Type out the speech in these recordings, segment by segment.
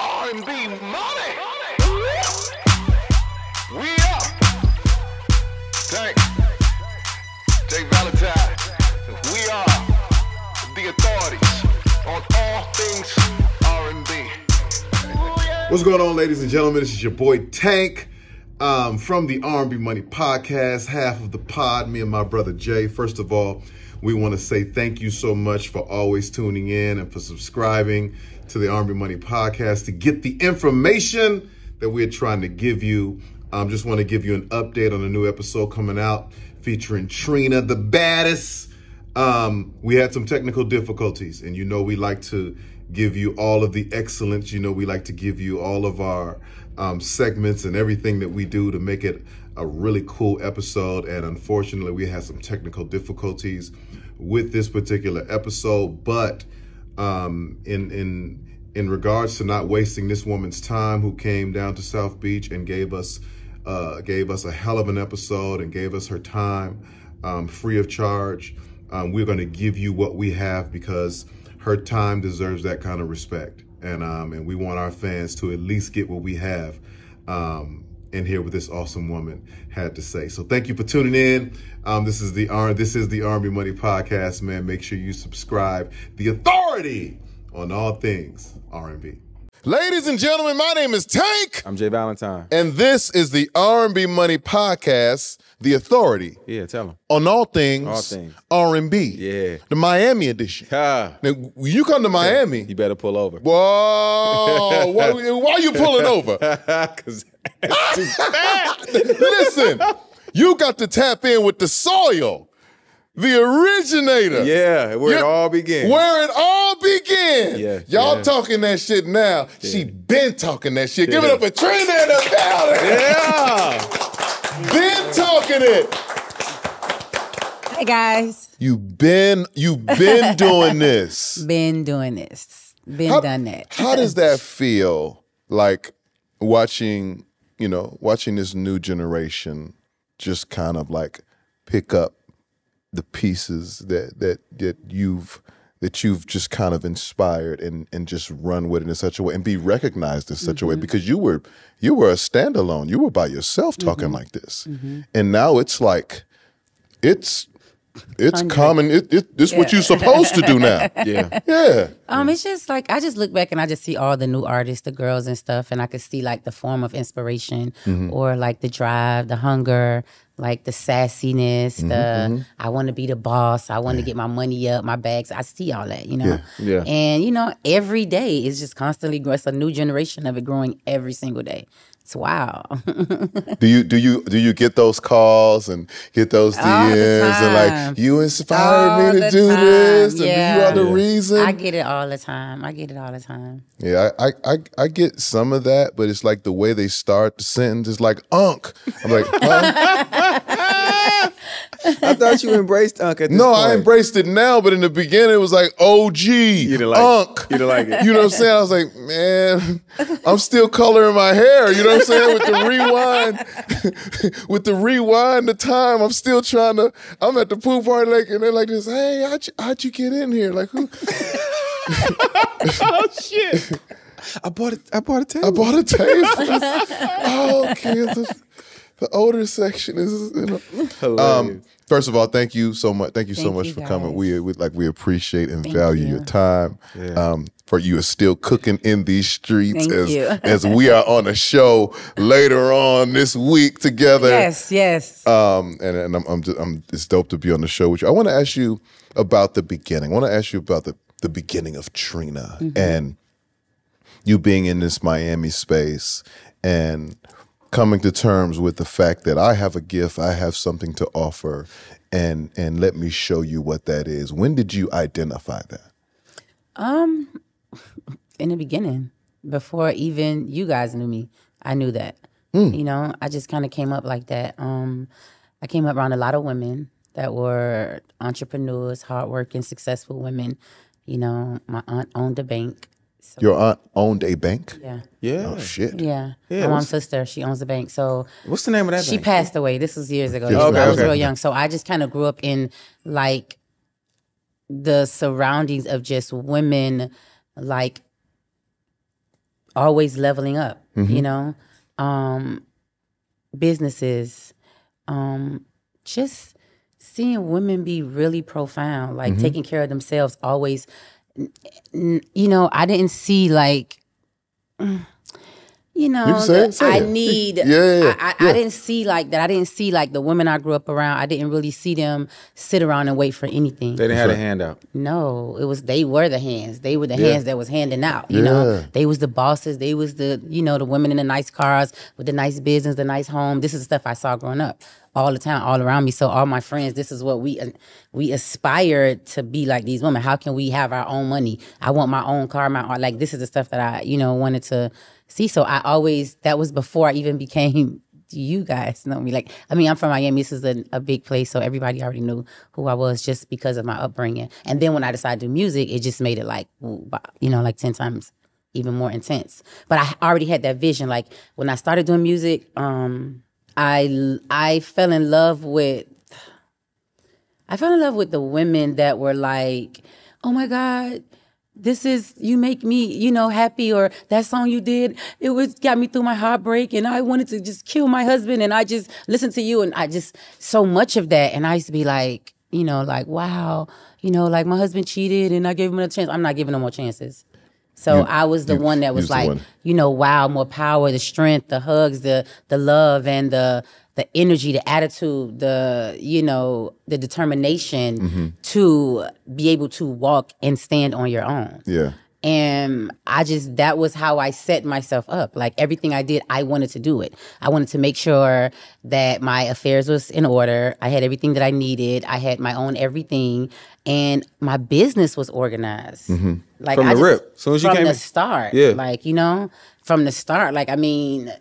R&B Money. We up. Tank. J Valentine. We are the authorities on all things R&B. What's going on, ladies and gentlemen? This is your boy Tank from the R&B Money Podcast, half of the pod, me and my brother Jay. First of all, we want to say thank you so much for always tuning in and for subscribing to the R&B Money Podcast to get the information that we're trying to give you. Just want to give you an update on a new episode coming out featuring Trina, the baddest. We had some technical difficulties, and you know we like to give you all of the excellence. You know we like to give you all of our segments and everything that we do to make it a really cool episode. And unfortunately, we had some technical difficulties with this particular episode. But in regards to not wasting this woman's time, who came down to South Beach and gave us a hell of an episode and gave us her time free of charge, we're going to give you what we have because her time deserves that kind of respect. And we want our fans to at least get what we have and hear what this awesome woman had to say. So thank you for tuning in. This is the R&B Money Podcast, man. Make sure you subscribe. The authority on all things R&B. Ladies and gentlemen, my name is Tank. I'm J Valentine. And this is the R&B Money Podcast, the authority. Yeah, tell them. On all things R&B. Yeah. The Miami edition. Now, when you come to Miami, you better pull over. Whoa. why you pulling over? Because it's too fast. Listen, you got to tap in with the soil. The originator. Yeah, where it all began. Where it all began. Yeah, Y'all talking that shit now. Yeah. She been talking that shit. Give it up for Trina in the building. Yeah. Been talking it. Hey guys. You've been doing this. Been doing this. Done that. How does that feel, like watching this new generation just kind of like pick up the pieces that you've just kind of inspired and just run with it in such a way and be recognized in such a way, because you were a standalone. You were by yourself talking like this. And now it's like it's common. It's what you're supposed to do now. Yeah. It's just like I just look back and I just see all the new artists, the girls and stuff, and I could see like the form of inspiration or like the drive, the hunger, like the sassiness, I want to be the boss, I want to get my money up, my bags. I see all that, Yeah. And every day is just constantly growing. It's a new generation of it growing every single day. It's wow. Do you get those calls and get those DMs and like, you inspired me to do this and you are the reason? I get it all the time. Yeah, I get some of that, but it's like the way they start the sentence is like Unk. I'm like, I thought you embraced Unk at this point. I embraced it now, but in the beginning it was like OG, you didn't like Unk. You didn't like it. You know what I'm saying? I was like, man, I'm still coloring my hair. You know what I'm saying? With the rewind, the time, I'm still I'm at the pool party, like, and they're like this, hey, how'd you get in here? Like, who? Oh, shit. I bought a table. Oh, okay. The older section is, hilarious. First of all, thank you so much. Thank you so much for coming. We appreciate and value your time. Yeah. For you are still cooking in these streets as we are on a show later on this week together. Yes. And it's dope to be on the show with you. I want to ask you about the beginning. I want to ask you about the beginning of Trina and you being in this Miami space and coming to terms with the fact that I have a gift, I have something to offer, and let me show you what that is. When did you identify that? In the beginning, before even you guys knew me, I knew that. I just kind of came up like that. I came up around a lot of women that were entrepreneurs, hardworking, successful women. My aunt owned a bank. So, your aunt owned a bank? Yeah. Oh, shit. Yeah. My mom's sister, she owns a bank. So what's the name of that bank? She passed away. This was years ago. I was real young. So I just kind of grew up in like the surroundings of just women like always leveling up, you know, businesses, just seeing women be really profound, like taking care of themselves always. You know, I didn't see like, you know, I need. I didn't see like that. I didn't see like the women I grew up around. I didn't really see them sit around and wait for anything. They didn't have a handout. No, they were the hands. They were the hands that was handing out. You know, they was the bosses. They was the, you know, the women in the nice cars with the nice business, the nice home. This is the stuff I saw growing up all the time, all around me. So all my friends, this is what we aspired to be like these women. How can we have our own money? I want my own car, like this is the stuff that I, you know, wanted to see. So I always, that was before I even became, you guys know me. Like, I mean, I'm from Miami. This is a big place. So everybody already knew who I was just because of my upbringing. And then when I decided to do music, it just made it like, you know, like 10 times even more intense. But I already had that vision. Like when I started doing music, I fell in love with the women that were like, oh my God, this is, you make me, you know, happy, or that song you did, got me through my heartbreak and I wanted to just kill my husband and I just listened to you and I just, so much of that. And I used to be like, you know, like, wow, you know, like my husband cheated and I gave him another chance. I'm not giving no more chances. So I was the one that was like, you know, wow, more power, the strength, the hugs, the love, and the energy, the attitude, you know, the determination to be able to walk and stand on your own. Yeah. And that was how I set myself up. Like everything I did, I wanted to do it. I wanted to make sure that my affairs was in order. I had everything that I needed. I had my own everything. And my business was organized. Like from the rip. As soon as you came from the start. Yeah. Like, you know, from the start. Like, I mean,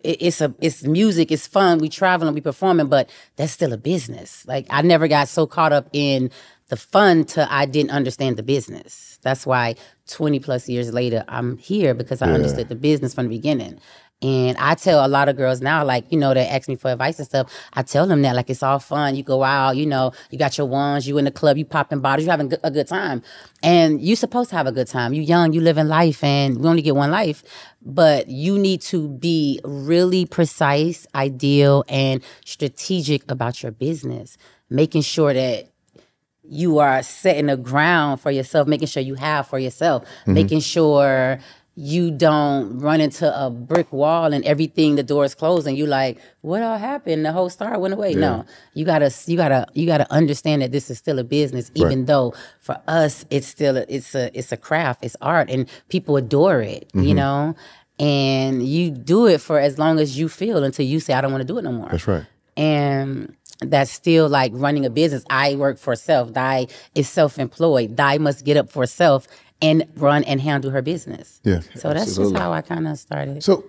it's music, it's fun, we travel and we performing, but that's still a business. Like I never got so caught up in the fun till I didn't understand the business. That's why 20 plus years later, I'm here because I understood the business from the beginning. And I tell a lot of girls now, like, you know, they ask me for advice and stuff. I tell them that, like, it's all fun. You go out, you know, you got your ones, you in the club, you popping bottles, you having a good time. And you're supposed to have a good time. You young, you living life, and we only get one life. But you need to be really precise, ideal, and strategic about your business. Making sure that you are setting a ground for yourself, making sure you have for yourself, making sure you don't run into a brick wall and everything, the door is closed and you like, what all happened? The whole star went away. No, you gotta understand that this is still a business, even though for us it's still it's a craft, it's art, and people adore it, you know. And you do it for as long as you feel until you say, I don't want to do it no more. That's right. And that's still like running a business. I work for self. Di is self-employed. Di must get up for self and run and handle her business. Yeah. So that's just how I kind of started. So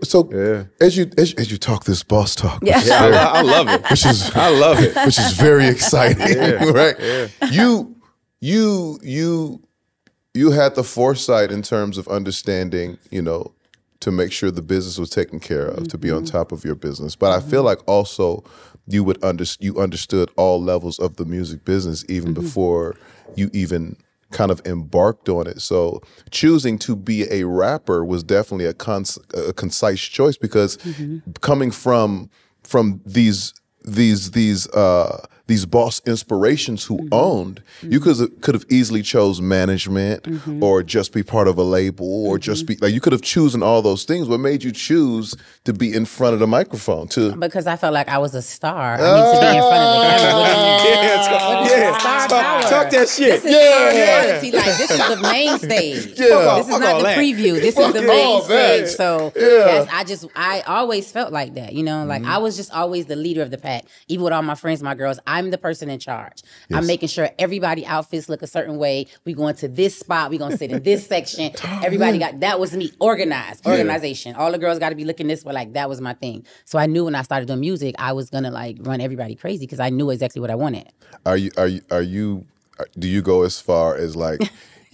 as you talk this boss talk, I love it. I love it. Which is very exciting, right? Yeah. You had the foresight in terms of understanding, you know, to make sure the business was taken care of, to be on top of your business. But I feel like also you understood all levels of the music business even before you even kind of embarked on it. So choosing to be a rapper was definitely a concise choice, because coming from these boss inspirations who owned, you could have easily chose management or just be part of a label or just be like, you could have chosen all those things. What made you choose to be in front of the microphone? Because I felt like I was a star. I need to be in front of the camera. Talk that shit. This is like, this is the main stage. This is not the preview. This is the main stage. So yes, I always felt like that, you know, like I was just always the leader of the pack. Even with all my friends, my girls, I'm the person in charge. Yes. I'm making sure everybody outfits look a certain way. We going to this spot. We gonna sit in this section. Everybody that was me. Organization. All the girls got to be looking this way. Like that was my thing. So I knew when I started doing music, I was gonna like run everybody crazy because I knew exactly what I wanted. Do you go as far as like,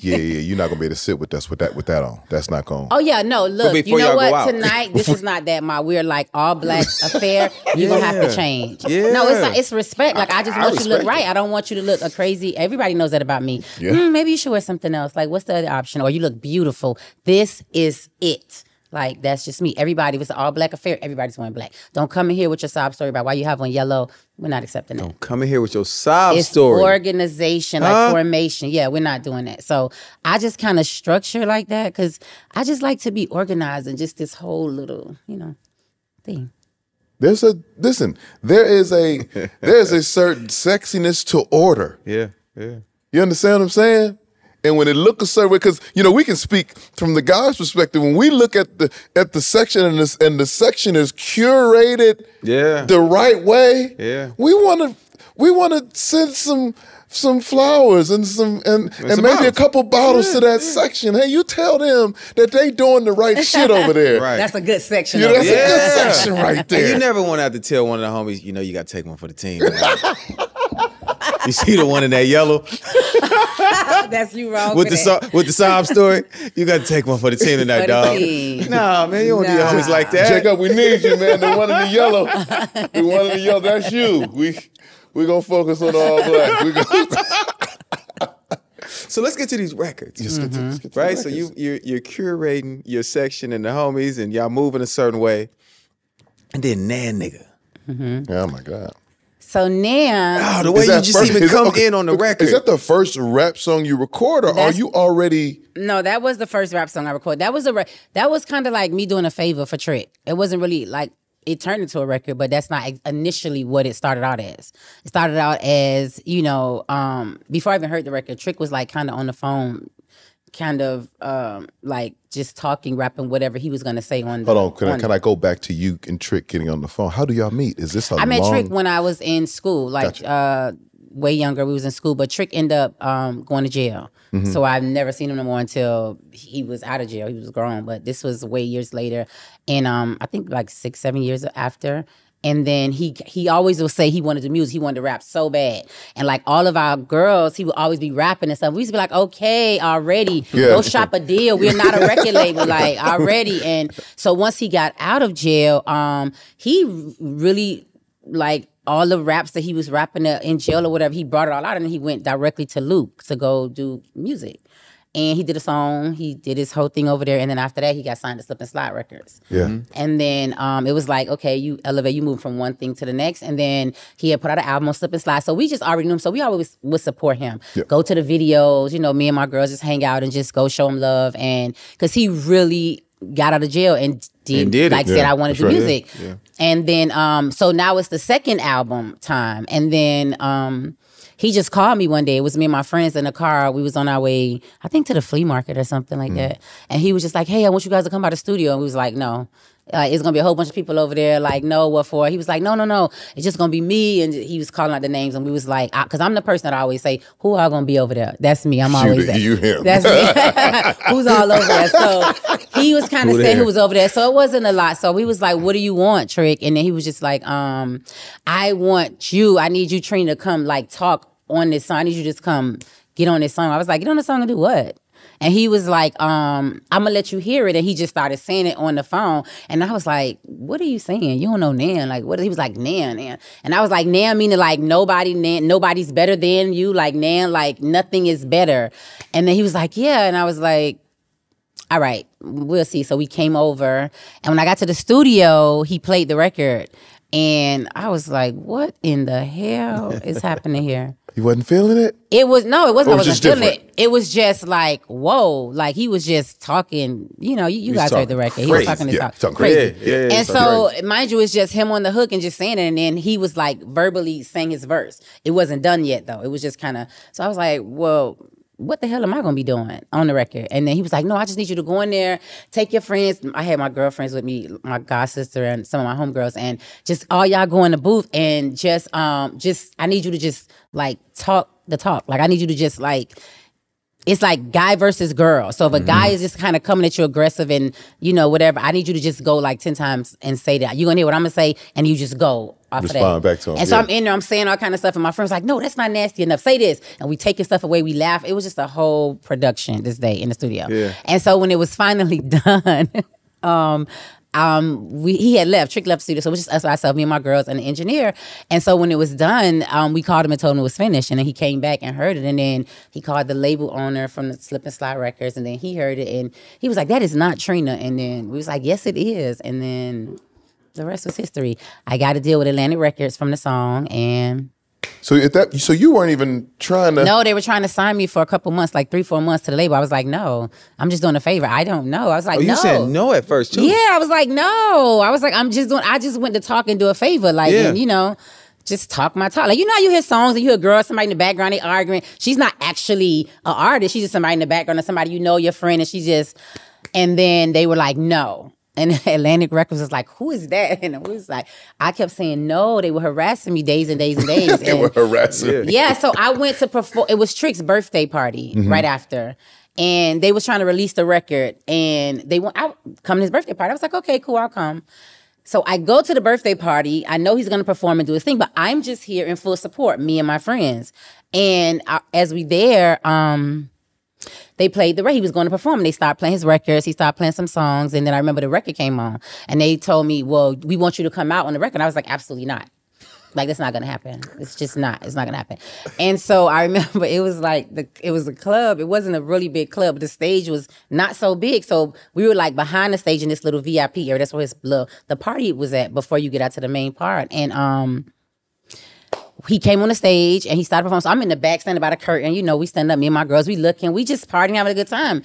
yeah, you're not gonna be able to sit with us with that on. That's not going. Oh yeah, no. Look, you before know y'all go what? out. Tonight, this is not that we're like all black affair. You're gonna have to change. Yeah. No, it's like, it's respect. Like I just want you to look respect right. I don't want you to look a crazy. Everybody knows that about me. Yeah. Maybe you should wear something else. Like what's the other option? Or you look beautiful. This is it. Like, that's just me. Everybody, if it's an all black affair, everybody's wearing black. Don't come in here with your sob story about why you have on yellow. We're not accepting that. Don't come in here with your sob It's story. organization, like formation. Yeah, we're not doing that. So I just kind of structure like that because I just like to be organized and just this whole little, thing. There is a certain sexiness to order. Yeah. You understand what I'm saying? And when it looks a certain way, because we can speak from the guy's perspective. When we look at the section and the section is curated, the right way. Yeah, we want to send some flowers and maybe a couple bottles to that section. Hey, you tell them that they doing the right shit over there. Right. That's a good section. That's a good section right there. And you never want to have to tell one of the homies, you got to take one for the team. You see the one in that yellow That's you wrong with the sob story. You got to take one for the team tonight, dog. Nah, man, you don't do your homies like that. Jacob, we need you, man. The one in the yellow. The one in the yellow. That's you. We gonna focus on all black. So let's get to these records. Let's get to Right? the So records. you're curating your section and the homies and y'all moving a certain way. And then nigga. Oh my God. So now, The way you just even come in on the record. Is that the first rap song you record, or are you already? no, that was the first rap song I recorded. That was kind of like me doing a favor for Trick. It wasn't really like it turned into a record, but that's not initially what it started out as. It started out as, before I even heard the record, Trick was like kind of on the phone, kind of like just talking, rapping, whatever he was gonna say on. Hold on, can I go back to you and Trick getting on the phone? How do y'all meet? Is this a I met long... Trick when I was in school, like way younger. We was in school, but Trick ended up going to jail. So I've never seen him no more until he was out of jail. He was grown, but this was way years later, and I think like 6-7 years after. And then he always would say he wanted to music. He wanted to rap so bad. And like all of our girls, he would always be rapping and stuff. We used to be like, okay, already. Go shop a deal. We're not a record label, like already. And so once he got out of jail, he really like all the raps that he was rapping in jail or whatever, he brought it all out and he went directly to Luke to go do music. And he did a song, he did his whole thing over there, and then after that, he got signed to Slip and Slide Records. Yeah. And then it was like, okay, you elevate, you move from one thing to the next, and then he had put out an album on Slip and Slide, so we just already knew him, so we always would support him. Yeah. Go to the videos, me and my girls just hang out and just go show him love, and because he really got out of jail and did like said, I wanted to do music. Yeah. And then, so now it's the second album time, and then... he just called me one day. It was me and my friends in the car. We was on our way, I think, to the flea market or something like that. And he was just like, hey, I want you guys to come by the studio. And we was like, no. It's going to be a whole bunch of people over there. Like, no, what for? He was like, no. It's just going to be me. And he was calling out the names. And we was like, because I'm the person that I always say, who are going to be over there? That's me. I'm always there. You him. That's me. Who's all over there? So he was kind of saying who was over there. So it wasn't a lot. So we was like, what do you want, Trick? And then he was just like, I need you, Trina, to come like talk on this song. I need you to just come get on this song. I was like, get on the song and do what? And he was like, I'm gonna let you hear it. And he just started saying it on the phone. And I was like, what are you saying? You don't know Nan. Like, what? He was like, Nan. And I was like, Nan meaning like nobody's better than you. Like Nan, like nothing is better. And then he was like, yeah. And I was like, all right, we'll see. So we came over. And when I got to the studio, he played the record. And I was like, what in the hell is happening here? You wasn't feeling it? It wasn't. I wasn't feeling different? it. It was just like, whoa. Like he was just talking, you guys heard the record. He was talking this talk crazy. Yeah, and so, mind you, it's just him on the hook and just saying it. And then he was like verbally saying his verse. It wasn't done yet though. It was just kind of, so I was like, well, what the hell am I going to be doing on the record? And then he was like, no, I just need you to go in there, take your friends. I had my girlfriends with me, my god sister and some of my homegirls, and just all y'all go in the booth and just I need you to just like talk the talk. Like I need you to just like it's like guy versus girl. So if a guy is just kind of coming at you aggressive and, you know, whatever, I need you to just go like 10 times and say that. You're going to hear what I'm going to say, and you just go off of that. Respond back to him. And so I'm in there, I'm saying all kind of stuff, and my friend's like, no, that's not nasty enough. Say this. And we taking stuff away, we laugh. It was just a whole production this day in the studio. Yeah. And so when it was finally done, he had left. Trick left the studio, so it was just us, myself, me and my girls, and the engineer. And so when it was done, we called him and told him it was finished. And then he came back and heard it. And then he called the label owner from the Slip and Slide Records, and then he heard it, and he was like, "That is not Trina." And then we was like, "Yes, it is." And then the rest was history. I got to deal with Atlantic Records from the song, and So you weren't even trying to. no, they were trying to sign me for a couple months, like 3-4 months to the label. I was like, no, I'm just doing a favor. I don't know. I was like, Oh, no. you said no at first too. Yeah, I was like, no. I was like, I just went to talk and do a favor, like, Yeah. and, you know, just talk my talk. Like, you know how you hear songs and you hear a girl, somebody in the background, they arguing. She's not actually an artist. She's just somebody in the background or somebody you know, your friend, and she just, and then they were like, no. And Atlantic Records was like, who is that? And it was like, I kept saying no. They were harassing me days and days and days. They were harassing. Yeah, so I went to perform. It was Trick's birthday party right after. And they was trying to release the record. And they want, I come to his birthday party. I was like, okay, cool, I'll come. So I go to the birthday party. I know he's going to perform and do his thing, but I'm just here in full support, me and my friends. And as we there, they played the record. He was going to perform, and they stopped playing his records. He stopped playing some songs, and then I remember the record came on, and they told me, well, we want you to come out on the record. And I was like, absolutely not. Like, that's not going to happen. It's just not. It's not going to happen. And so I remember it was like, it was a club. It wasn't a really big club, but the stage was not so big. So we were like behind the stage in this little VIP area. That's where the party was at before you get out to the main part. And he came on the stage and he started performing. So I'm in the back standing by the curtain. You know, we stand up, me and my girls, we looking, we just partying, having a good time.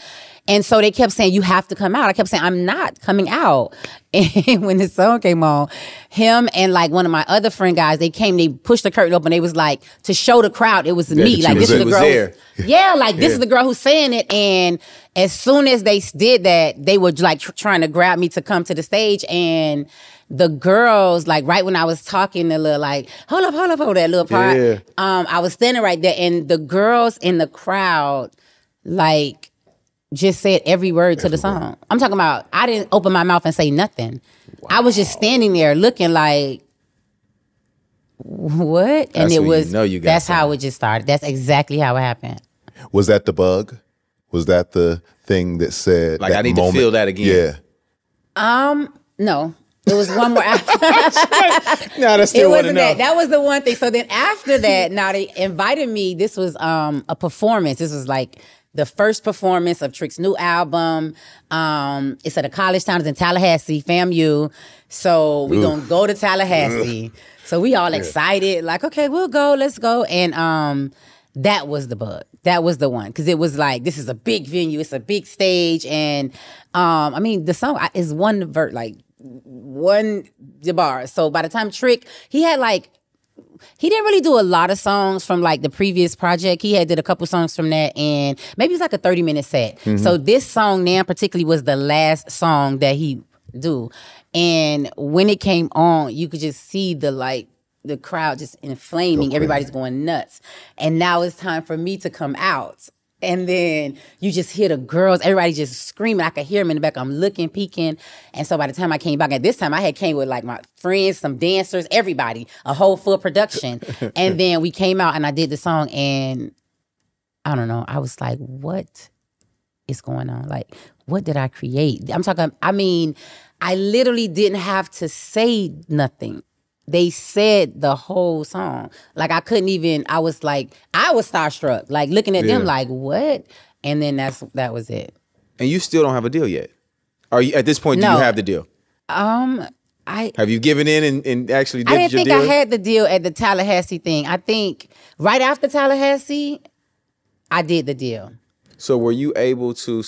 And so they kept saying, you have to come out. I kept saying, I'm not coming out. And when the song came on, him and like one of my other friend guys, they came, they pushed the curtain open. They was like, to show the crowd, it was me. Like, this is the girl. Yeah, like this is the girl who's saying it. And as soon as they did that, they were like trying to grab me to come to the stage. And the girls, like right when I was talking, the little like, hold up, that little part. Yeah. I was standing right there, and the girls in the crowd, like, just said every word to the song. I'm talking about, I didn't open my mouth and say nothing. Wow. I was just standing there looking like, what? And it was, that's how it just started. That's exactly how it happened. Was that the bug? Was that the thing that said, like, I need to feel that again? Yeah. No. It was one more after. No, that's still it wasn't that. That was the one thing. So then after that, now they invited me. This was a performance. This was like the first performance of Trick's new album. It's at a college town. It's in Tallahassee, FAMU. So we're going to go to Tallahassee. So we all excited. Like, okay, we'll go. Let's go. And that was the bug. That was the one. Because it was like, this is a big venue. It's a big stage. And I mean, the song is one bar. So by the time Trick, he didn't really do a lot of songs from like the previous project. He did a couple songs from that, and maybe it was like a 30-minute set. So this song now particularly was the last song that he do. And when it came on, you could just see the crowd just inflaming. Okay. Everybody's going nuts. And now it's time for me to come out. And then you just hear the girls, everybody just screaming. I could hear them in the back. I'm looking, peeking. And so by the time I came back, at this time I came with like my friends, some dancers, everybody, a whole full production. And then we came out and I did the song, and I don't know, I was like, what is going on? Like, what did I create? I literally didn't have to say nothing. They said the whole song. Like, I couldn't even, I was starstruck, like looking at them like, what? And then that was it. And you still don't have a deal yet? Are you, at this point, do you have the deal? Have you given in and actually did your deal? I didn't think I had the deal at the Tallahassee thing. I think right after Tallahassee, I did the deal. So were you able to,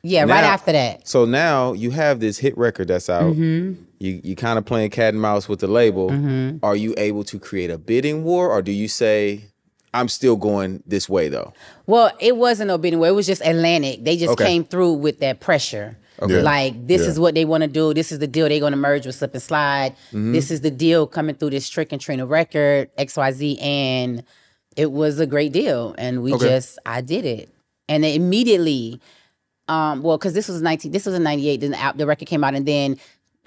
right after that. So now you have this hit record that's out. Mm-hmm. You kind of playing cat and mouse with the label. Mm-hmm. Are you able to create a bidding war, or do you say, I'm still going this way though? Well, it wasn't no bidding war. It was just Atlantic. They just came through with that pressure. Okay. Like, this is what they want to do. This is the deal. They're going to merge with Slip and Slide. Mm-hmm. This is the deal coming through this Trick and Trina record, XYZ. And it was a great deal. And I did it. And then immediately, because this was in 98, then the record came out, and then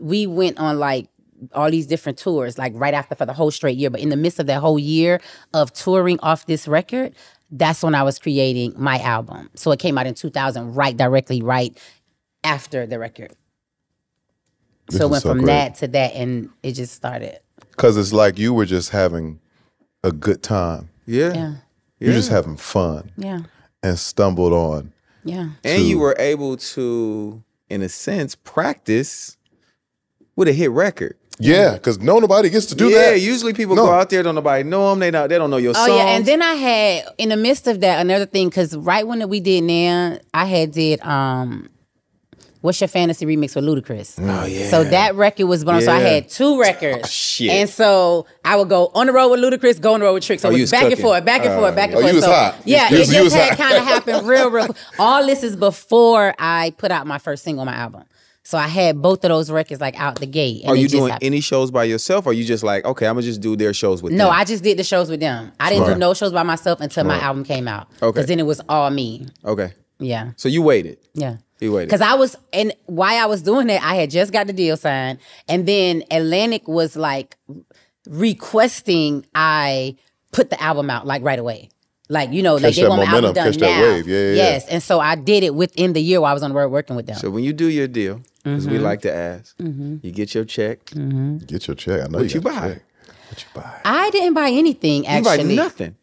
we went on like all these different tours, like right after for the whole straight year. But in the midst of that whole year of touring off this record, that's when I was creating my album. So it came out in 2000, directly right after the record. So it went from that to that, and it just started. Because it's like you were just having a good time. Yeah. You're just having fun. Yeah. And stumbled on. Yeah. And you were able to, in a sense, practice with a hit record. Yeah, because nobody gets to do that. Yeah, usually people go out there, don't nobody know them, they don't know your songs. Oh yeah, and then I had, in the midst of that, another thing, because right when we did Now, I had did What's Your Fantasy remix with Ludacris. Oh yeah. So that record was born, so I had 2 records. Oh, shit. And so I would go on the road with Ludacris, go on the road with Trick. So it was back and forth, back and forth, back and forth. You was so, hot. Yeah, it just had kind of happened real quick. All this is before I put out my first single on my album. So I had both of those records like out the gate. And are you doing any shows by yourself, or are you just like, okay, I'm going to just do their shows with them? No, I just did the shows with them. I didn't do no shows by myself until my album came out. Okay. Because then it was all me. Okay. Yeah. So you waited. Yeah. You waited. Because why I was doing that, I had just got the deal signed. And then Atlantic was like requesting I put the album out like right away. Like, you know, like they want my album done now. Wave. Yeah. Yes. And so I did it within the year while I was on the road working with them. So when you do your deal, because we like to ask, you get your check. Get your check. I know What you buy? What you buy? I didn't buy anything, actually. You buy nothing?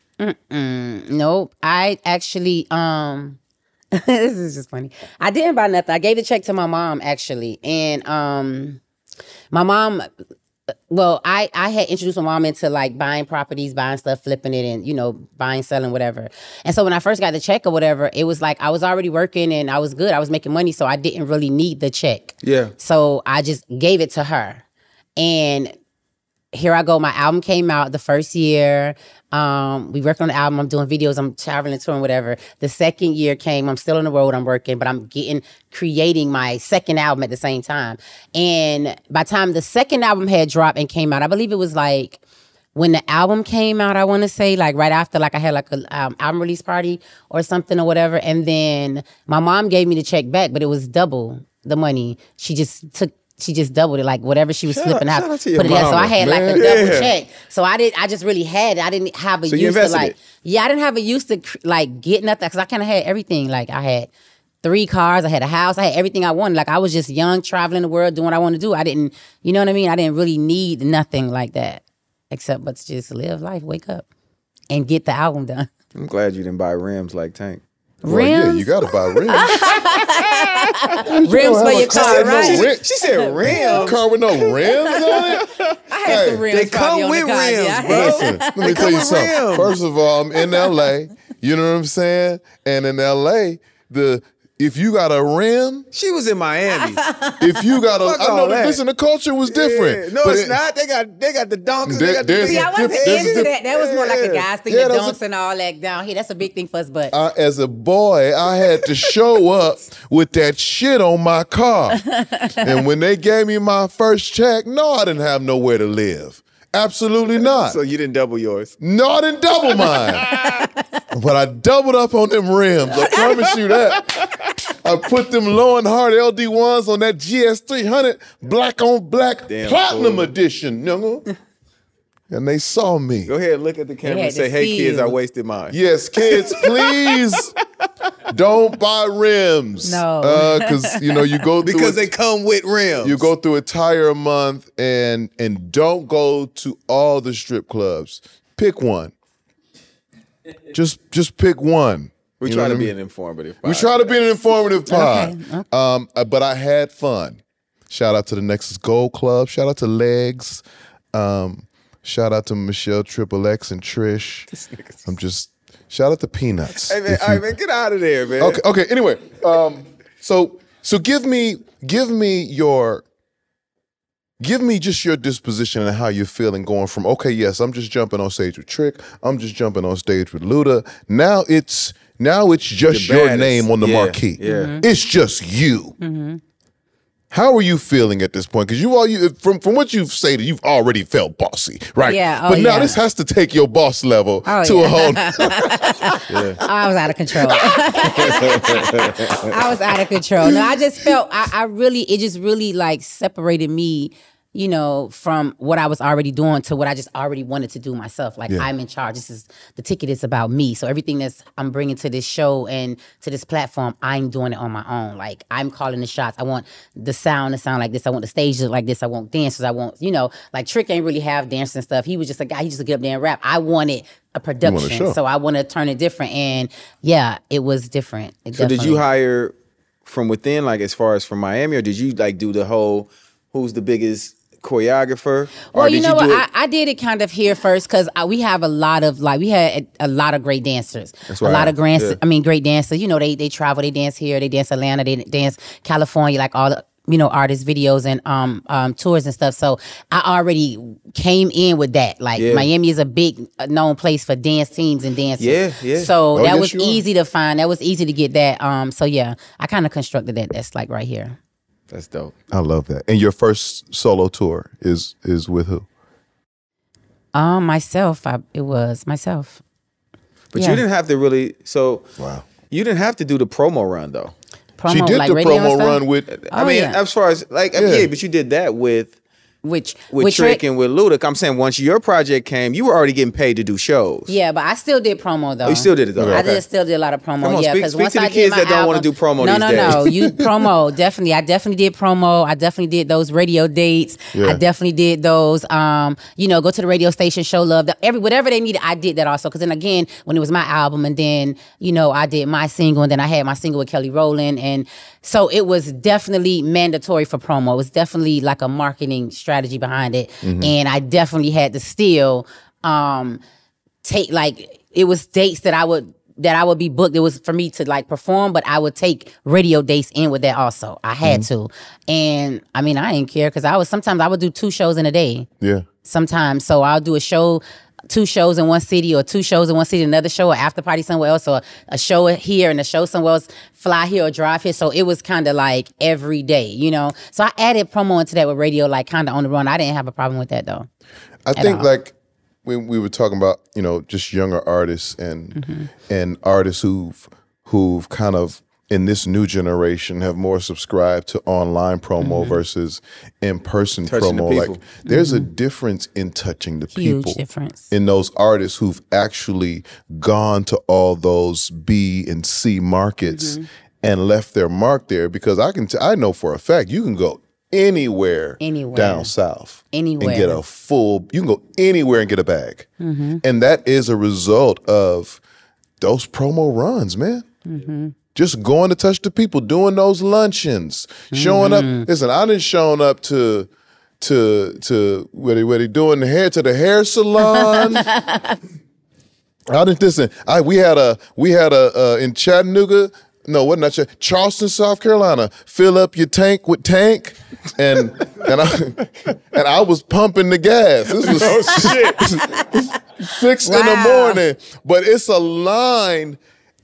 Nope. I actually, this is just funny. I didn't buy nothing. I gave the check to my mom, actually. And my mom... Well, I had introduced my mom into like buying properties, buying stuff, flipping it, and, you know, buying, selling, whatever. And so when I first got the check or whatever, it was like I was already working and I was good. I was making money, so I didn't really need the check. Yeah. So I just gave it to her. And here I go. My album came out the first year. We worked on the album. I'm doing videos. I'm traveling, touring, whatever. The second year came. I'm still on the road. I'm working, but I'm creating my second album at the same time. And by the time the second album had dropped and came out, I believe it was like when the album came out, I want to say, like right after, like I had like a album release party or something or whatever. And then my mom gave me the check back, but it was double the money. She just doubled it, like whatever she was flipping out, put it there. So I had like a double check. So I just really had it. I didn't have a use to like, I didn't have a use to like get nothing, because I kind of had everything. Like I had 3 cars, I had a house, I had everything I wanted. Like I was just young, traveling the world, doing what I wanted to do. I didn't, you know what I mean? I didn't really need nothing like that, except but just live life, wake up, and get the album done. I'm glad you didn't buy rims like Tank. Well, yeah, you got to buy rims. Rims for your car, right? She said rims. Car with no rims on it? I had some rims. They come with rims, bro. Listen, let me tell you something. First of all, I'm in L.A., you know what I'm saying? And in L.A., if you got a rim, she was in Miami. If you got listen, the culture was different. Yeah. No, it's not. They got the dunks. See, I wasn't into that. That was more like a guy's thing, the dunks and all that down here. That's a big thing for us, but as a boy, I had to show up with that shit on my car. And when they gave me my first check, no, I didn't have nowhere to live. Absolutely not. So you didn't double yours? No, I didn't double mine. But I doubled up on them rims. I promise you that. I put them low and hard LD1s on that GS300 black on black platinum edition, nigga. And they saw me. Go ahead, look at the camera and say, hey, kids, I wasted mine. Yes, kids, please don't buy rims. No. Because, you know, you go through because they come with rims. You go through a tire month and don't go to all the strip clubs. Pick one. Just pick one. We try to be an informative pod. We try to be an informative pod. Okay. But I had fun. Shout out to the Nexus Gold Club. Shout out to Legs. Shout out to Michelle Triple X and Trish. Shout out to Peanuts. Hey man, all right, man, get out of there, man. Okay. Anyway, so give me just your disposition and how you're feeling going from, okay, yes, I'm just jumping on stage with Trick. I'm just jumping on stage with Luda. Now it's just your name on the marquee. Yeah. It's just you. How are you feeling at this point? Because from what you've stated, you've already felt bossy, right? Yeah. But now this has to take your boss level to a whole. I was out of control. I was out of control. No, I just felt it just really like separated me, you know, from what I was already doing to what I just already wanted to do myself. Like, I'm in charge. The ticket is about me. So everything I'm bringing to this show and to this platform, I'm doing it on my own. Like, I'm calling the shots. I want the sound to sound like this. I want the stage to look like this. I want dancers. I want, you know, like Trick ain't really have dancers and stuff. He was just a guy. He just get up there and rap. I wanted a production. So I want to turn it different. And yeah, it was different. So did you hire from within, like as far as from Miami, or did you like do the whole, who's the biggest choreographer? Well, you know what? I did it kind of here first because we have a lot of we had a lot of great dancers. That's a lot of great dancers. You know, they travel, they dance here, they dance Atlanta, they dance California, like all the, you know, artist videos and tours and stuff. So I already came in with that. Like Miami is a big known place for dance teams and dancers. Yeah. So that was easy to find. That was easy to get that. So yeah, I kind of constructed that. That's like right here. That's dope. I love that. And your first solo tour is with who? Myself. It was myself. But you didn't have to really. So you didn't have to do the promo run though. She did the promo run with. I mean, as far as like, but you did that with Trick and with Luda. I'm saying once your project came, you were already getting paid to do shows. Yeah, but I still did promo though. Oh, you still did it though. I still did a lot of promo. Come on, yeah, because once I did my kids that don't want to do promo these days. No, you promo definitely. I definitely did promo. I definitely did those radio dates. Yeah. I definitely did those. You know, go to the radio station, show love. Whatever they needed, I did that also. Because then again, when it was my album, and then you know I did my single, and then I had my single with Kelly Rowland, and so it was definitely mandatory for promo. It was definitely like a marketing strategy behind it. Mm-hmm. And I definitely had to still take, like, it was dates that I would be booked. It was for me to like perform, but I would take radio dates in with that also. I had to. And I mean, I didn't care because sometimes I would do 2 shows in a day. Yeah. Sometimes. So I'll do a show, 2 shows in one city, or 2 shows in one city, another show, or after party somewhere else, or a show here and a show somewhere else, fly here or drive here. So it was kind of like every day, you know? So I added promo into that with radio, like kind of on the run. I didn't have a problem with that though. I think like when we were talking about, you know, just younger artists and artists who've kind of in this new generation have more subscribed to online promo versus in-person promo. Like there's a difference in touching the people. Huge difference. In those artists who've actually gone to all those B and C markets and left their mark there, because I know for a fact you can go anywhere down south and get you can go anywhere and get a bag. And that is a result of those promo runs, man. Just going to touch the people, doing those luncheons, showing up. Listen, I done shown up to where they doing the hair, to the hair salon. I didn't listen. We had a in Chattanooga. No, what not Charleston, South Carolina. Fill up your tank with tank, and I was pumping the gas. This was 6 in the morning, but it's a line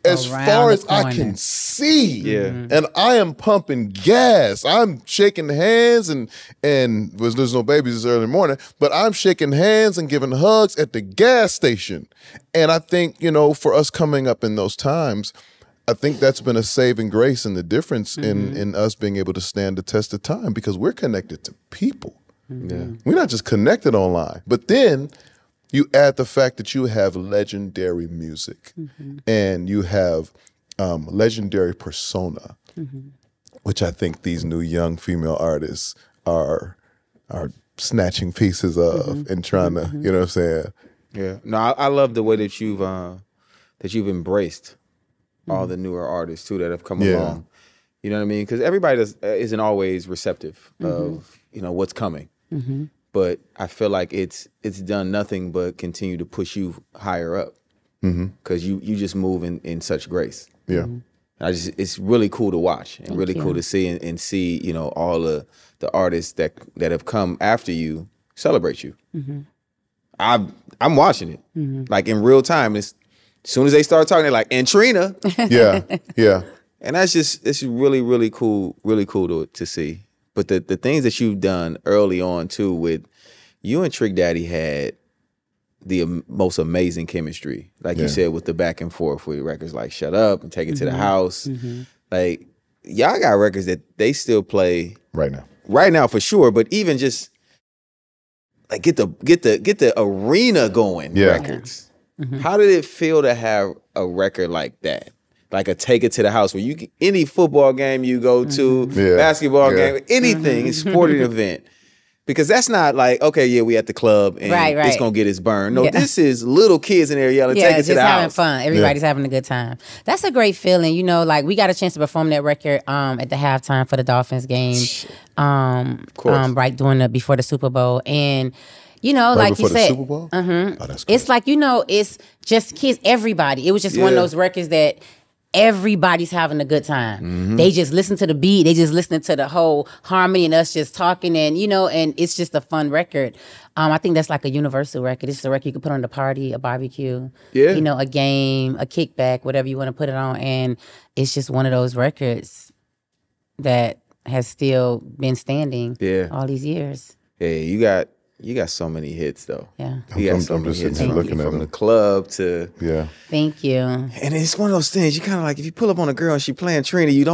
as far as I can see. And I am pumping gas. I'm shaking hands and there's no babies this early morning, but I'm shaking hands and giving hugs at the gas station. And I think, you know, for us coming up in those times, I think that's been a saving grace and the difference in us being able to stand the test of time, because we're connected to people. We're not just connected online, but then you add the fact that you have legendary music and you have legendary persona, which I think these new young female artists are snatching pieces of and trying to, you know what I'm saying? Yeah. No, I love the way that you've embraced all the newer artists too that have come along. You know what I mean? Because everybody isn't always receptive of, you know, what's coming. But I feel like it's done nothing but continue to push you higher up, because you just move in such grace. Yeah, it's really cool to watch and really cool to see and see, you know, all the artists that have come after you celebrate you. I'm watching it like in real time. As soon as they start talking, they're like, and Trina. Yeah. And it's really, really cool to see. But the things that you've done early on too, with you and Trick Daddy had the most amazing chemistry. Like you said, with the back and forth with records like Shut Up and Take It to the House. Like, y'all got records that they still play right now. Right now for sure, but even just like get the arena going records. How did it feel to have a record like that? Like a Take It to the House where you any football game you go to, basketball game, anything, sporting event. Because that's not like, okay, yeah, we at the club and it's going to get its burn. No, this is little kids in there yelling, take it to the house. Having fun. Everybody's having a good time. That's a great feeling. You know, like we got a chance to perform that record at the halftime for the Dolphins game. Right before the Super Bowl. And, you know, like you said. Super Bowl? Oh, that's it's like, you know, it's just kids, everybody. It was just one of those records that everybody's having a good time. They just listen to the beat. They just listening to the whole harmony and us just talking and, you know, and it's just a fun record. I think that's like a universal record. It's a record you can put on the party, a barbecue, you know, a game, a kickback, whatever you want to put it on. And it's just one of those records that has still been standing all these years. Yeah, you got so many hits though. Yeah. You got so many hits from the club to Thank you. And it's one of those things you kind of like if you pull up on a girl and she playing Trina, you're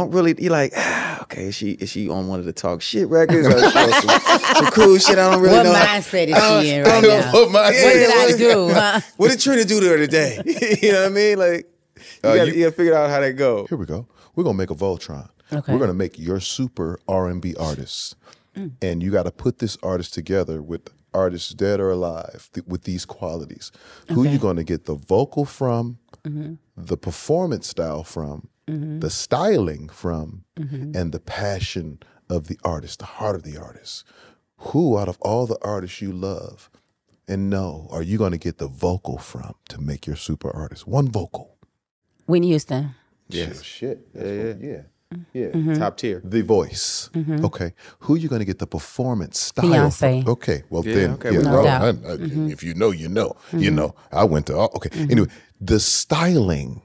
like, okay, is she on one of the talk shit records or some cool shit? I don't really know. What mindset is she in right now? What did I do? Huh? What did Trina do to her today? You know what I mean? Like you gotta figure out how that go. Here we go. We're gonna make a Voltron. Okay. We're gonna make your super R&B artist, and you got to put this artist together with artists dead or alive with these qualities. Who you going to get the vocal from, the performance style from, the styling from, and the passion of the artist, the heart of the artist. Who out of all the artists you love and know are you going to get the vocal from to make your super artist? One vocal. Whitney Houston. Yeah. Shit. Top tier. The voice. Okay. Who are you going to get the performance style Beyonce. from? Okay. Well, then. Okay, no doubt. If you know, you know. You know. I went to... Okay. Anyway, the styling.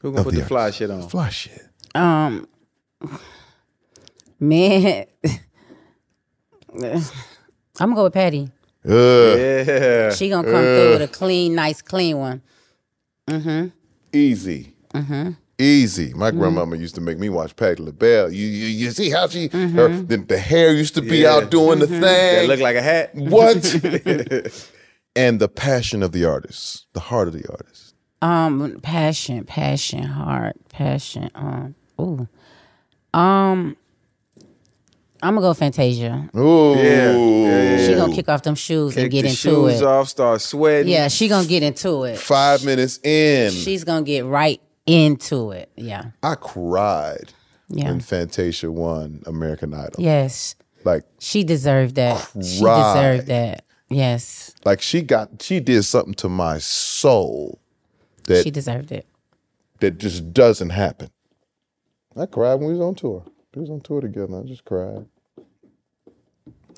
Who gonna put the fly shit on? Fly shit. Man. I'm gonna go with Patty. Yeah. She gonna come through with a clean, nice, clean one. Easy. Easy. My grandmama used to make me watch Patti LaBelle. You see how she the hair used to be out doing the thing. That look like a hat. What? And the passion of the artist, the heart of the artist. Passion, heart, passion. I'm gonna go Fantasia. Ooh. Yeah. She gonna kick off them shoes and get the into shoes it. off, start sweating. Yeah, she gonna get into it. 5 minutes in. She's gonna get right into it. Yeah. I cried Yeah. when Fantasia won American Idol. Yes. Like She deserved that. She deserved that. Yes. like she did something to my soul that She deserved it. that just doesn't happen. I cried when we was on tour. We was on tour together. I just cried.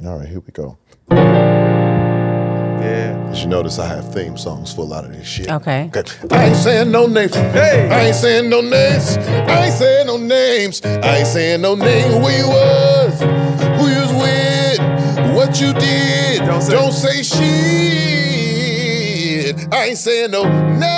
All right, here we go. Yeah. As you notice, I have theme songs for a lot of this shit. Okay. I ain't saying no names. Hey. I ain't saying no names. I ain't saying no names. I ain't saying no names. Where you was, who you was with, what you did. Don't say shit. I ain't saying no name.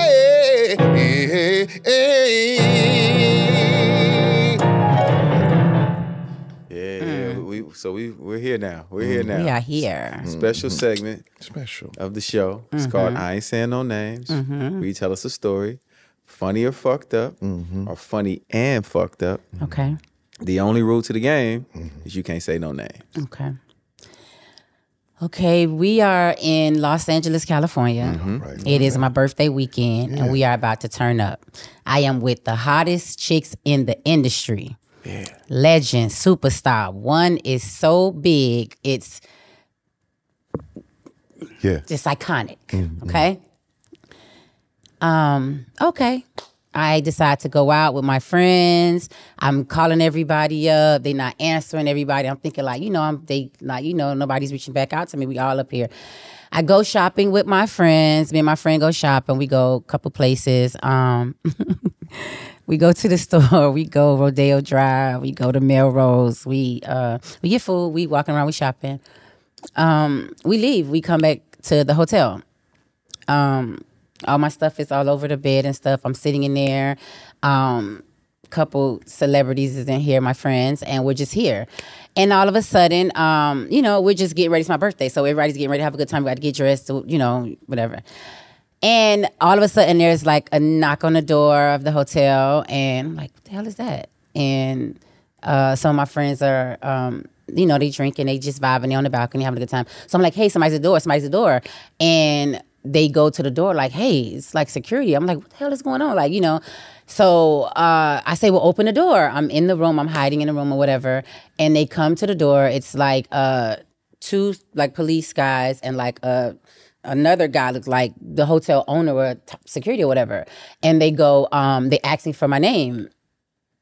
We're here now. We're here now. We are here. Special segment Special. of the show. It's called I Ain't Saying No Names. Where you tell us a story, funny or fucked up, or funny and fucked up. Okay. The only rule to the game is you can't say no name. Okay. Okay, we are in Los Angeles, California. Right. It is my birthday weekend, and we are about to turn up. I am with the hottest chicks in the industry. Yeah. Legend, superstar. One is so big, it's just iconic. Okay? Okay. I decide to go out with my friends. I'm calling everybody up. They not answering everybody. I'm thinking like, nobody's reaching back out to me. We all up here. I go shopping with my friends. Me and my friend go shopping. We go a couple places. We go to the store. We go Rodeo Drive. We go to Melrose. We get food. We walking around. We shopping. We leave. We come back to the hotel. All my stuff is all over the bed and stuff. I'm sitting in there. Couple celebrities is in here, my friends, and we're just here. And all of a sudden, we're just getting ready. It's my birthday, so everybody's getting ready to have a good time. We got to get dressed, whatever. And all of a sudden, there's like a knock on the door of the hotel, and I'm like, what the hell is that? And some of my friends are, they drinking, they just vibing, they on the balcony, having a good time. So I'm like, hey, somebody's at the door. And they go to the door like, hey, it's like security. I'm like, what the hell is going on? Like, So I say, well, open the door. I'm in the room. I'm hiding in the room or whatever. And they come to the door. It's like two like police guys and like another guy looked like the hotel owner or security or whatever. And they go, they ask me for my name.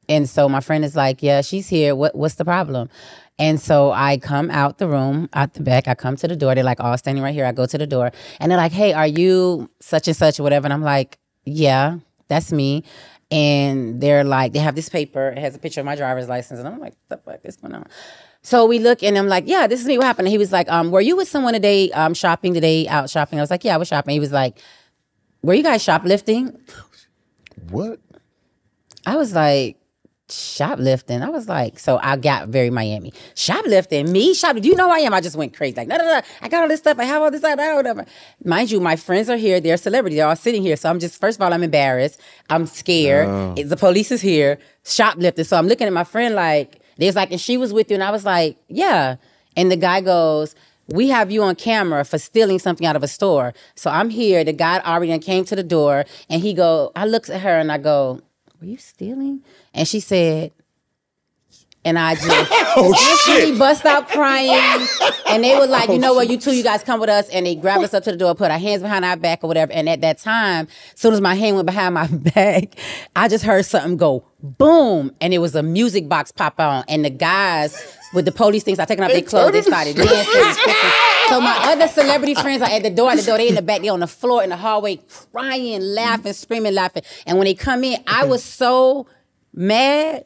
And so my friend is like, yeah, she's here. What's the problem? And so I come out the room, out the back. I come to the door. They're like all standing right here. I go to the door. And they're like, hey, are you such and such or whatever? And I'm like, yeah, that's me. And they're like, they have this paper. It has a picture of my driver's license. And I'm like, what the fuck is going on? So we look and I'm like, yeah, this is me. What happened? And he was like, were you with someone today out shopping? I was like, yeah, I was shopping. He was like, were you guys shoplifting? What? I was like, shoplifting. I was like, so I got very Miami. Shoplifting? Me? Do you know who I am? I just went crazy. Like, no. I got all this stuff. I have all this stuff. Whatever. Mind you, my friends are here. They're celebrities. They're all sitting here. So I'm just, first of all, I'm embarrassed. I'm scared. Oh. The police is here. Shoplifting. So I'm looking at my friend like, there's like, and she was with you. And I was like, yeah. And the guy goes, we have you on camera for stealing something out of a store. So I'm here. The guy already came to the door. And I looked at her and I go, were you stealing? And she said, and I just instantly bust out crying. And they were like, you know what, you guys come with us. And they grabbed us up to the door, put our hands behind our back or whatever. And at that time, as soon as my hand went behind my back, I just heard something go boom. And it was a music box pop on. And the guys with the police things are taking off their clothes. They started dancing. So my other celebrity friends are at the door. They in the back. They on the floor in the hallway crying, laughing, screaming, laughing. And when they come in, I was so mad.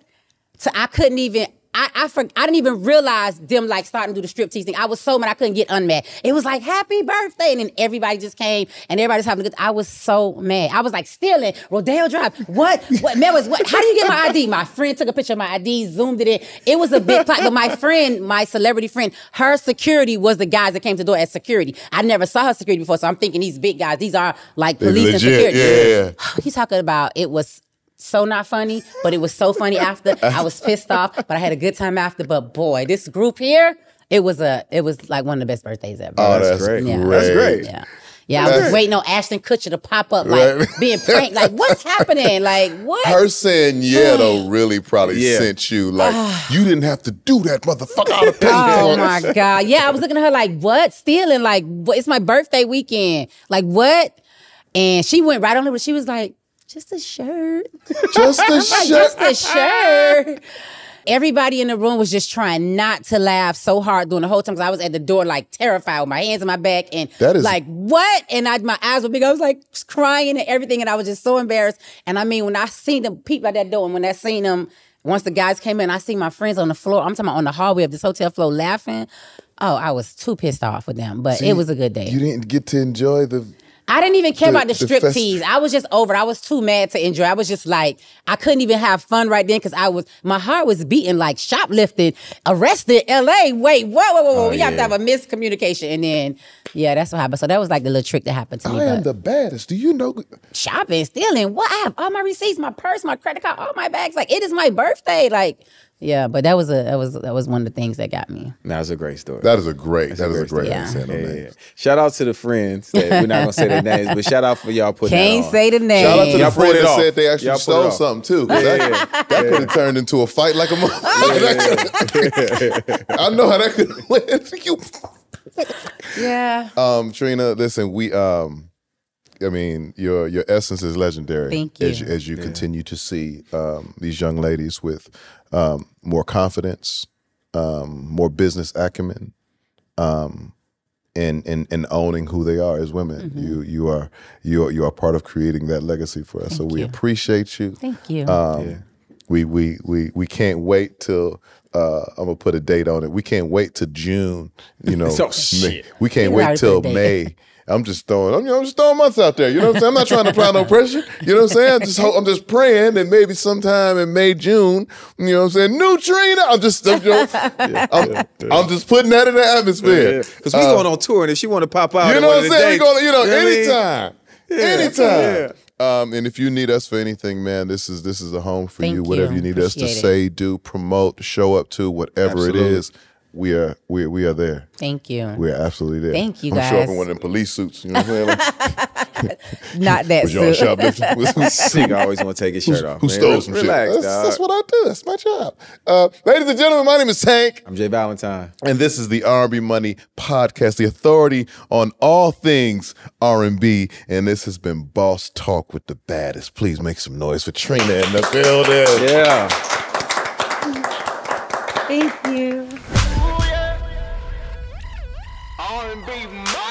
So I couldn't even, I didn't even realize them like starting to do the striptease thing. I was so mad I couldn't get unmad. It was like, happy birthday. And then everybody just came and everybody's having a good, I was so mad. I was like, stealing, Rodeo Drive. What? How do you get my ID? My friend took a picture of my ID, zoomed it in. It was a big plot. But my friend, my celebrity friend, her security was the guys that came to the door as security. I never saw her security before. So I'm thinking these big guys, these are like police and security. Yeah. He's talking about, it was so not funny, but it was so funny after. I was pissed off, but I had a good time after. But boy, this group here, it was like one of the best birthdays ever. Oh, that's great. Yeah. That's great. Yeah, I was waiting on Ashton Kutcher to pop up, like being pranked. Like, what's happening? Like, what? Her saying though really probably sent you. Like, you didn't have to do that, motherfucker. I'd have paid Oh for my God. Yeah, I was looking at her like, what? Stealing? Like, what? It's my birthday weekend. Like, what? And she went right on it, but she was like, just a shirt. Just a shirt. Just a shirt. Everybody in the room was just trying not to laugh so hard during the whole time because I was at the door like terrified with my hands in my back and like, what? And my eyes were big. I was like crying and everything and I was just so embarrassed. And I mean, when I seen them peep at that door and when I seen them, once the guys came in, I see my friends on the floor. I'm talking about on the hallway of this hotel floor laughing. Oh, I was too pissed off with them, but it was a good day. You didn't get to enjoy I didn't even care about the striptease. I was just over it. I was too mad to enjoy. I was just like, I couldn't even have fun right then because my heart was beating like shoplifting, arrested, LA. Wait, whoa. We have to have a miscommunication. And then, that's what happened. So that was like the little trick that happened to me. I am the baddest. Do you know? Shopping, stealing. What? I have all my receipts, my purse, my credit card, all my bags. Like, it is my birthday. Like, yeah, but that was one of the things that got me. That was a great story. That is a great yeah. Shout out to the friends that we're not gonna say their names, but shout out for y'all putting Can't that on. say the name. Shout out to the friend that off. said they actually stole something too. That could have turned into a fight like a motherfucker. I know how that could have went. Yeah. Trina, listen, we I mean, your essence is legendary. Thank you. As you continue to see these young ladies with more confidence, more business acumen, and owning who they are as women. You are part of creating that legacy for us. So we appreciate you. Thank you. We can't wait till I'm gonna put a date on it. We can't wait till June. You know, we can't wait till May. I'm just throwing months out there. You know what I'm saying? I'm not trying to apply no pressure. You know what I'm saying? I'm just praying that maybe sometime in May, June, you know what I'm saying? New Trina. I'm just putting that in the atmosphere. Because we going on tour, and if she want to pop out, you know what I'm saying? We're going, anytime. Anytime. And if you need us for anything, man, this is a home for you. Whatever you need us to Appreciate say, do, promote, show up to, whatever it is. We are there. Thank you. We are absolutely there. Thank you, I'm guys. sure up in one of them police suits. You know what I'm saying? Not that Was y'all suit. shoplifting? Nigga always want to take his shirt off. Who stole some Relax, shit? dog. That's what I do. That's my job. Ladies and gentlemen, my name is Tank. I'm J Valentine. And this is the R&B Money Podcast, the authority on all things R&B. And this has been Boss Talk with the Baddest. Please make some noise for Trina in the building. Yeah. Thank you. R&B Money.